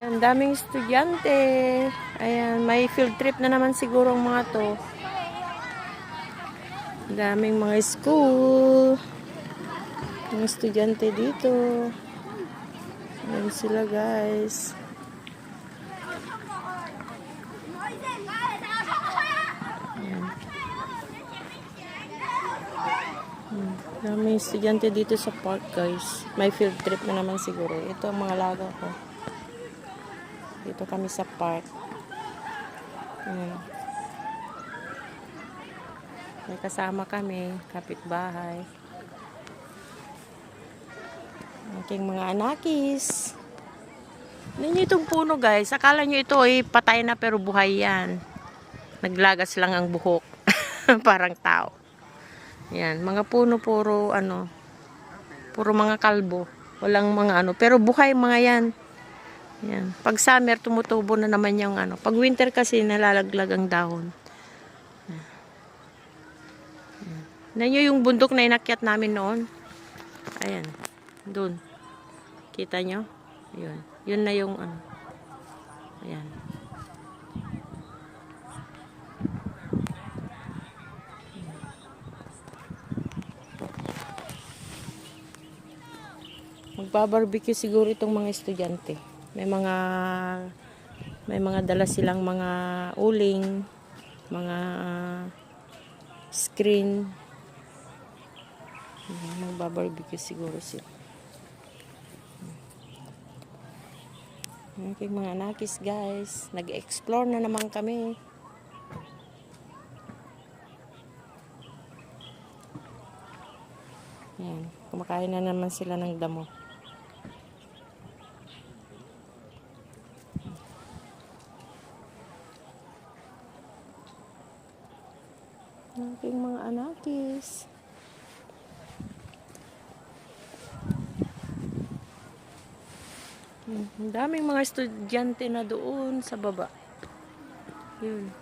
Ang daming estudyante. Ayan, may field trip na naman siguro ang mga to. Ang daming mga school. Mga estudyante dito. Ayan sila guys. Ayan. Daming estudyante dito sa park guys. May field trip na naman siguro. Ito ang mga laga ko. Dito kami sa park. Ayan. May kasama kami, kapitbahay. Aking mga anakis. Ninyo itong puno guys. Akala nyo ito ay patay na pero buhay yan. Naglagas lang ang buhok. Parang tao. Yan, mga puno puro puro mga kalbo. Walang mga pero buhay mga yan. Yan. Pag summer tumutubo na naman yung Pag winter kasi nalalaglag ang dahon. Nanyo yung bundok na inakyat namin noon. Ayan. Doon. Kita nyo? Yun. Yun na yung Ayan. Magbabarbecue siguro itong mga estudyante. May mga dala silang mga uling, mga screen. Magbabarbecue siguro sila. Aking mga nakis guys. Nag-explore na naman kami. Ayan. Kumakain na naman sila ng damo. Aking mga anakis. Ang daming mga estudyante na doon sa baba. Yun.